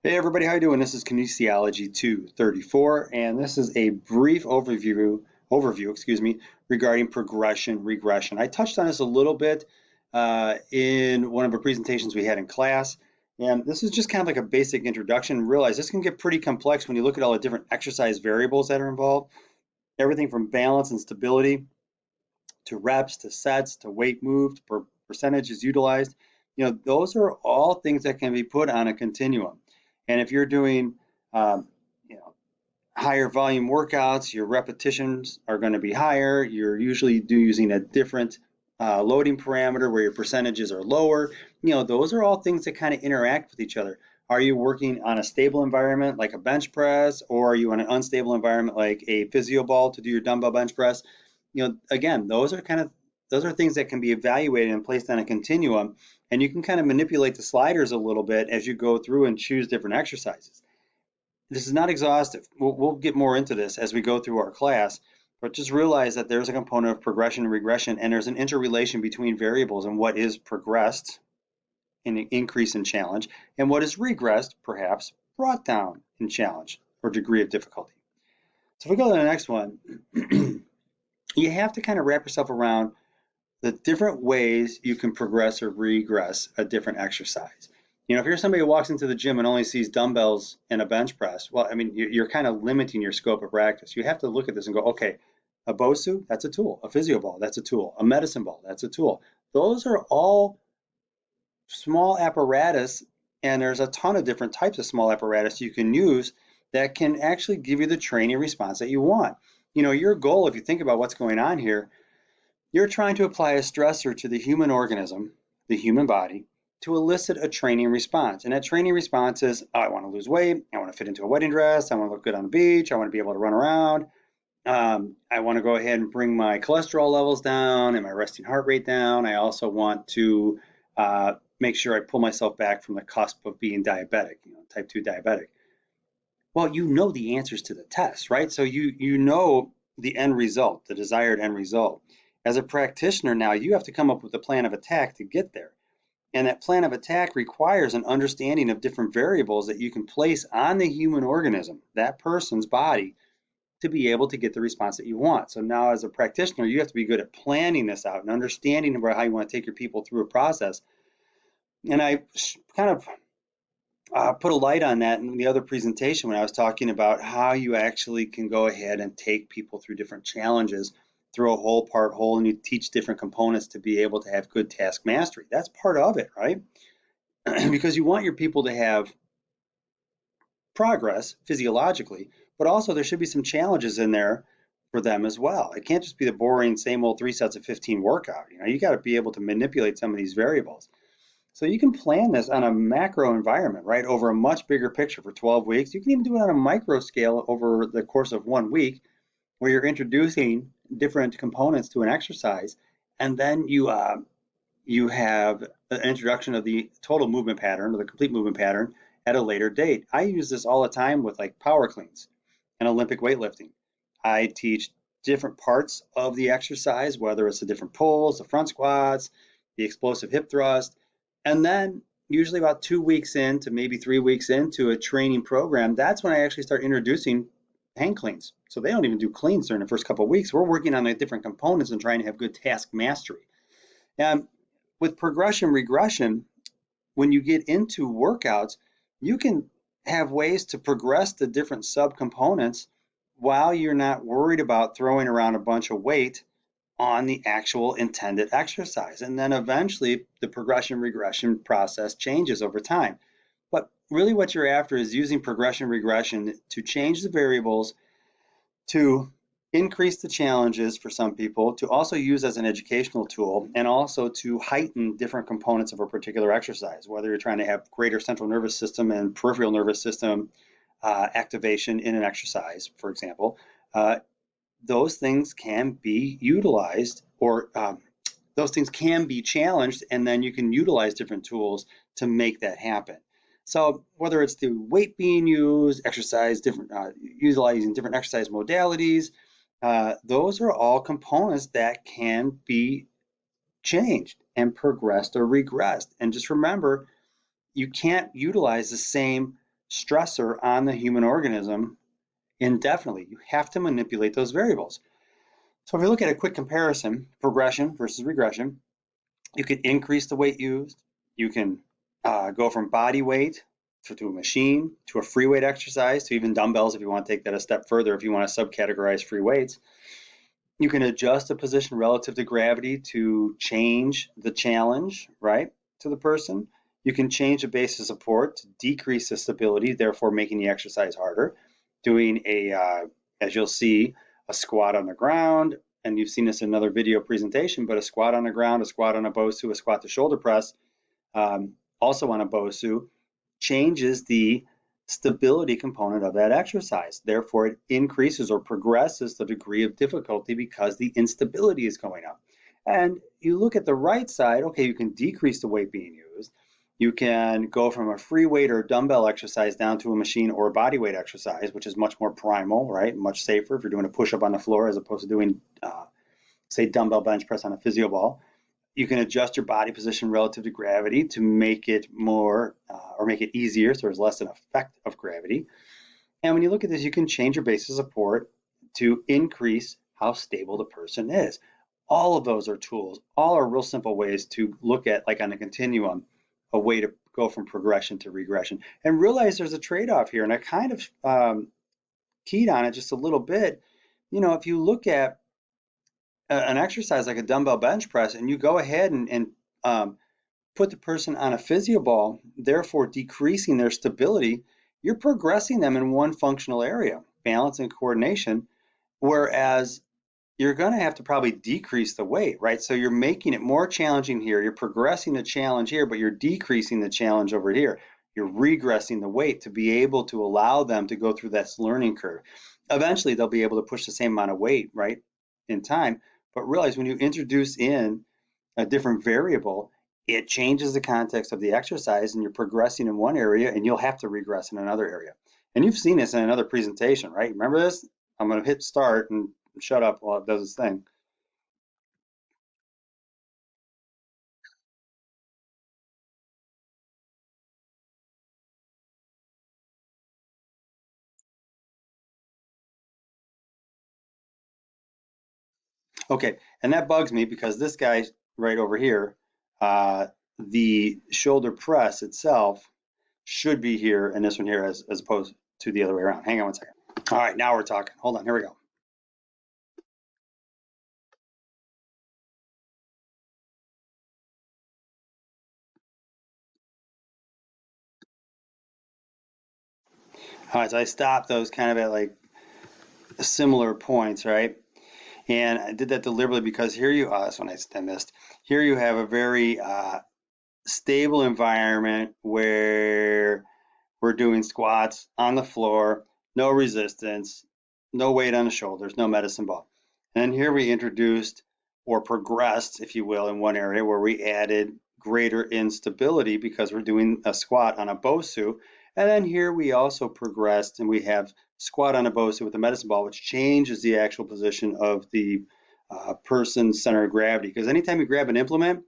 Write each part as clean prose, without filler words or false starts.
Hey everybody, how you doing? This is Kinesiology 234, and this is a brief overview, regarding progression regression. I touched on this a little bit in one of the presentations we had in class, and this is just kind of like a basic introduction. Realize this can get pretty complex when you look at all the different exercise variables that are involved. Everything from balance and stability to reps to sets to weight moved per percentages utilized. Those are all things that can be put on a continuum. And if you're doing, um, you know, higher volume workouts, your repetitions are going to be higher. You're usually using a different loading parameter where your percentages are lower. Those are all things that kind of interact with each other. Are you working on a stable environment like a bench press, or are you in an unstable environment like a physio ball to do your dumbbell bench press? Again, those are things that can be evaluated and placed on a continuum, and you can kind of manipulate the sliders a little bit as you go through and choose different exercises. This is not exhaustive. We'll get more into this as we go through our class, but just realize that there's a component of progression and regression, and there's an interrelation between variables and what is progressed in an increase in challenge, and what is regressed, perhaps brought down in challenge or degree of difficulty. So if we go to the next one, you have to kind of wrap yourself around the different ways you can progress or regress a different exercise. If you're somebody who walks into the gym and only sees dumbbells and a bench press, well, I mean, you're kind of limiting your scope of practice. You have to look at this and go, okay, a Bosu, that's a tool. A physio ball, that's a tool. A medicine ball, that's a tool. Those are all small apparatus, and there's a ton of different types of small apparatus you can use that can actually give you the training response that you want. Your goal, if you think about what's going on here, you're trying to apply a stressor to the human organism, the human body, to elicit a training response. And that training response is, oh, I want to lose weight, I want to fit into a wedding dress, I want to look good on the beach, I want to be able to run around, I want to go ahead and bring my cholesterol levels down and my resting heart rate down. I also want to make sure I pull myself back from the cusp of being diabetic, type 2 diabetic. Well, you know the answers to the test, right? So you know the end result, the desired end result. As a practitioner now, you have to come up with a plan of attack to get there. And that plan of attack requires an understanding of different variables that you can place on the human organism, that person's body, to be able to get the response that you want. So now as a practitioner, you have to be good at planning this out and understanding about how you want to take your people through a process. And I kind of put a light on that in the other presentation when I was talking about how you actually can go ahead and take people through different challenges through a whole part whole, and you teach different components to be able to have good task mastery. That's part of it, right? Because you want your people to have progress physiologically, but also there should be some challenges in there for them as well. It can't just be the boring same old 3 sets of 15 workout. You got to be able to manipulate some of these variables. So you can plan this on a macro environment, right, over a much bigger picture for 12 weeks. You can even do it on a micro scale over the course of 1 week, where you're introducing different components to an exercise, and then you have an introduction of the total movement pattern or the complete movement pattern at a later date. I use this all the time with like power cleans and Olympic weightlifting. I teach different parts of the exercise, whether it's the different pulls, the front squats, the explosive hip thrust, and then usually about 2 weeks into maybe 3 weeks into a training program, that's when I actually start introducing hang cleans. So they don't even do cleans during the first couple of weeks. We're working on the different components and trying to have good task mastery. And with progression regression, when you get into workouts, you can have ways to progress the different subcomponents while you're not worried about throwing around a bunch of weight on the actual intended exercise. And then eventually the progression regression process changes over time. But really what you're after is using progression regression to change the variables, to increase the challenges for some people, to also use as an educational tool, and also to heighten different components of a particular exercise, whether you're trying to have greater central nervous system and peripheral nervous system activation in an exercise, for example. Those things can be utilized, or those things can be challenged, and then you can utilize different tools to make that happen. So whether it's the weight being used, exercise, utilizing different exercise modalities, those are all components that can be changed and progressed or regressed. And just remember, you can't utilize the same stressor on the human organism indefinitely. You have to manipulate those variables. So if you look at a quick comparison, progression versus regression, you can increase the weight used. You can go from body weight to a machine, to a free weight exercise, to even dumbbells if you want to take that a step further, if you want to subcategorize free weights. You can adjust the position relative to gravity to change the challenge, right, to the person. You can change the base of support to decrease the stability, therefore making the exercise harder. Doing as you'll see, a squat on the ground, and you've seen this in another video presentation, but a squat on the ground, a squat on a Bosu, a squat to shoulder press, also on a Bosu, changes the stability component of that exercise. Therefore, it increases or progresses the degree of difficulty because the instability is going up. And you look at the right side, okay, you can decrease the weight being used. You can go from a free weight or dumbbell exercise down to a machine or a body weight exercise, which is much more primal, right? Much safer if you're doing a push-up on the floor as opposed to doing, say, dumbbell bench press on a physio ball. You can adjust your body position relative to gravity to make it more or make it easier, so there's less an effect of gravity. And when you look at this, you can change your base of support to increase how stable the person is. All of those are tools. All are real simple ways to look at, like on a continuum, a way to go from progression to regression. And realize there's a trade-off here, and I kind of keyed on it just a little bit. You know, if you look at an exercise like a dumbbell bench press and you go ahead and put the person on a physio ball, therefore decreasing their stability, you're progressing them in one functional area, balance and coordination, whereas you're going to have to probably decrease the weight, right? So you're making it more challenging here. You're progressing the challenge here, but you're decreasing the challenge over here. You're regressing the weight to be able to allow them to go through this learning curve. Eventually, they'll be able to push the same amount of weight, right, in time. But realize when you introduce in a different variable, it changes the context of the exercise and you're progressing in one area and you'll have to regress in another area. And you've seen this in another presentation, right? Remember this? I'm going to hit start and shut up while it does its thing. Okay, and that bugs me because this guy right over here, uh, the shoulder press itself should be here and this one here as opposed to the other way around. Hang on one second. All right, now we're talking. Hold on, here we go. All right, so I stopped those kind of at like similar points, right? And I did that deliberately because here you, that's one I missed. Here you have a very stable environment where we're doing squats on the floor, no resistance, no weight on the shoulders, no medicine ball. And here we introduced or progressed, if you will, in one area where we added greater instability because we're doing a squat on a Bosu. And then here we also progressed and we have squat on a Bosu with a medicine ball, which changes the actual position of the person's center of gravity. Because anytime you grab an implement,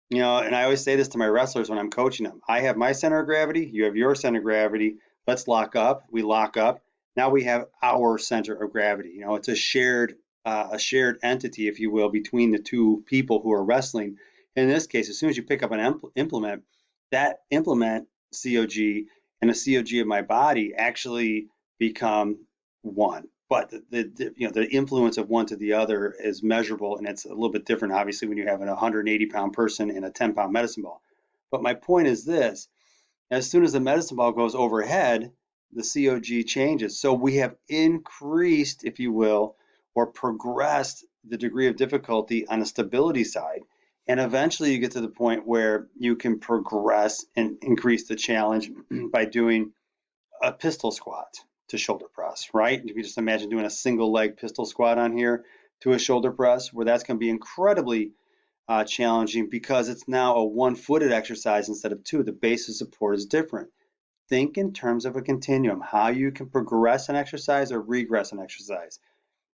you know, and I always say this to my wrestlers when I'm coaching them. I have my center of gravity, you have your center of gravity. Let's lock up. We lock up. Now we have our center of gravity. You know, it's a shared entity, if you will, between the two people who are wrestling. In this case, as soon as you pick up an implement, that implement COG and the COG of my body actually become one. But the influence of one to the other is measurable, and it's a little bit different, obviously, when you have a 180-pound person and a 10-pound medicine ball. But my point is this: as soon as the medicine ball goes overhead, the COG changes. So we have increased, if you will, or progressed the degree of difficulty on the stability side. And eventually you get to the point where you can progress and increase the challenge by doing a pistol squat to shoulder press, right? You can just imagine doing a single leg pistol squat on here to a shoulder press, where that's going to be incredibly challenging because it's now a one-footed exercise instead of two. The base of support is different. Think in terms of a continuum, how you can progress an exercise or regress an exercise.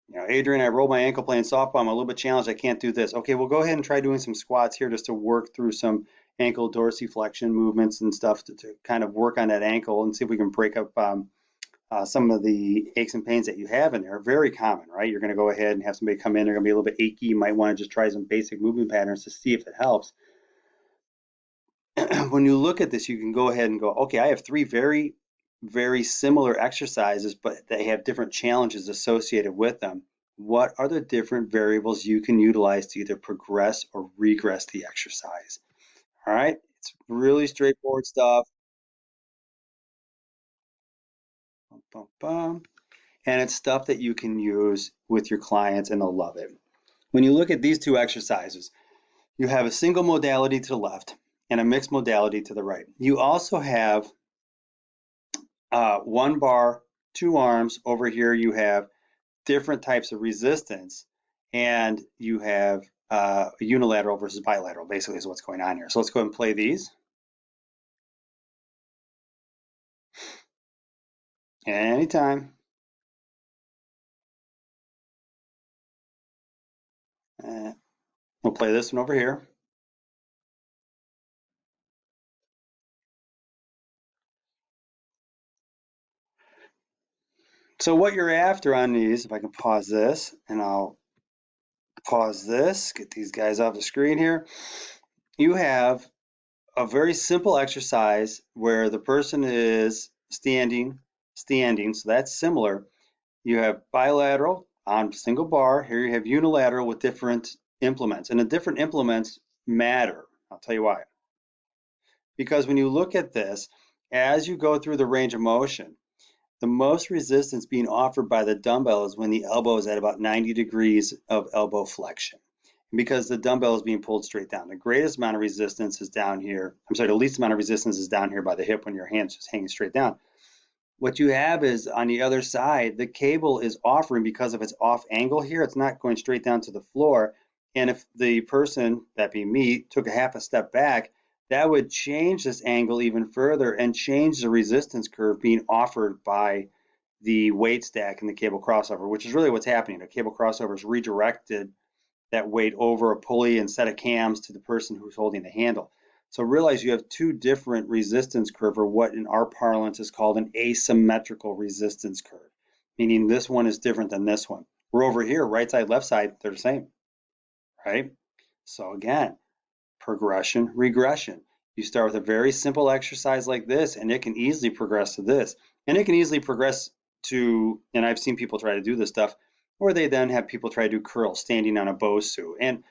You know, Adrian, I rolled my ankle playing softball. I'm a little bit challenged. I can't do this. Okay, well, go ahead and try doing some squats here just to work through some ankle dorsiflexion movements and stuff to kind of work on that ankle and see if we can break up some of the aches and pains that you have in there. Very common, right? You're going to go ahead and have somebody come in, they're going to be a little bit achy. You might want to just try some basic movement patterns to see if it helps. When you look at this, you can go ahead and go, okay, I have three very, very similar exercises, but they have different challenges associated with them. What are the different variables you can utilize to either progress or regress the exercise? All right, it's really straightforward stuff. Bum, bum, bum. And it's stuff that you can use with your clients and they'll love it. When you look at these two exercises, you have a single modality to the left and a mixed modality to the right. You also have one bar, two arms. Over here you have different types of resistance, and you have unilateral versus bilateral, basically is what's going on here. So let's go ahead and play these. Anytime. We'll play this one over here. So what you're after on these, if I can pause this, and I'll pause this, get these guys off the screen here. You have a very simple exercise where the person is standing, so that's similar. You have bilateral on single bar. Here you have unilateral with different implements, and the different implements matter. I'll tell you why. Because when you look at this, as you go through the range of motion, the most resistance being offered by the dumbbell is when the elbow is at about 90 degrees of elbow flexion. Because the dumbbell is being pulled straight down. The greatest amount of resistance is down here. I'm sorry, the least amount of resistance is down here by the hip when your hand's just hanging straight down. What you have is on the other side, the cable is offering because of its off angle here, it's not going straight down to the floor. And if the person, that being me, took a half a step back, that would change this angle even further and change the resistance curve being offered by the weight stack and the cable crossover, which is really what's happening. The cable crossover is redirected that weight over a pulley and set of cams to the person who's holding the handle. So realize you have two different resistance curve, or what in our parlance is called an asymmetrical resistance curve, meaning this one is different than this one. We're over here, right side, left side, they're the same, right? So again, progression, regression. You start with a very simple exercise like this, and it can easily progress to this. And it can easily progress to, and I've seen people try to do this stuff, where they then have people try to do curls standing on a Bosu. And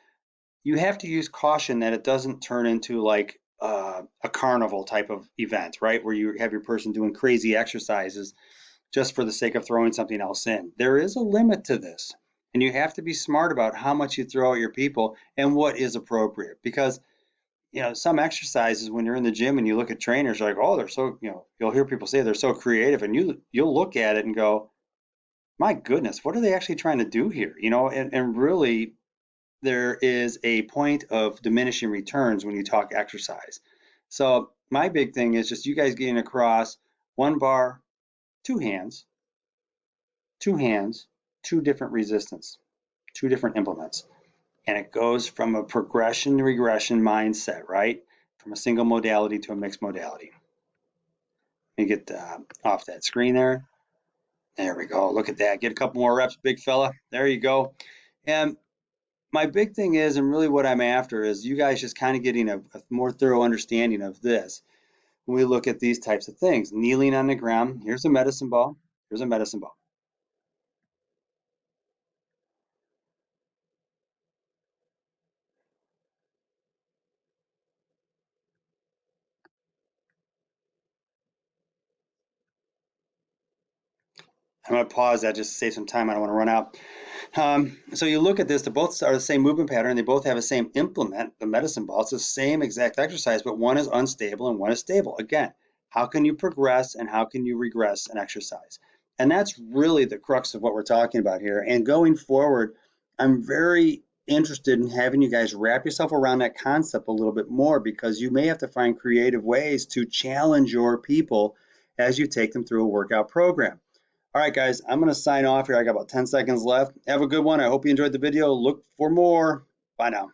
you have to use caution that it doesn't turn into like a carnival type of event, right? Where you have your person doing crazy exercises just for the sake of throwing something else in. There is a limit to this, and you have to be smart about how much you throw at your people and what is appropriate. Because some exercises when you're in the gym and you look at trainers, you're like, oh, they're so, you'll hear people say they're so creative, and you'll look at it and go, my goodness, what are they actually trying to do here? And really there is a point of diminishing returns when you talk exercise. So my big thing is just you guys getting across one bar, two hands, two different resistance, two different implements. And it goes from a progression to regression mindset, right? From a single modality to a mixed modality. Let me get off that screen there. There we go. Look at that. Get a couple more reps, big fella. There you go. And my big thing is, and really what I'm after is you guys just kind of getting a more thorough understanding of this when we look at these types of things. Kneeling on the ground. Here's a medicine ball. Here's a medicine ball. I'm going to pause that just to save some time. I don't want to run out. So you look at this, they both are the same movement pattern. They both have the same implement, the medicine ball. It's the same exact exercise, but one is unstable and one is stable. Again, how can you progress and how can you regress an exercise? And that's really the crux of what we're talking about here. And going forward, I'm very interested in having you guys wrap yourself around that concept a little bit more, because you may have to find creative ways to challenge your people as you take them through a workout program. All right, guys, I'm going to sign off here. I got about 10 seconds left. Have a good one. I hope you enjoyed the video. Look for more. Bye now.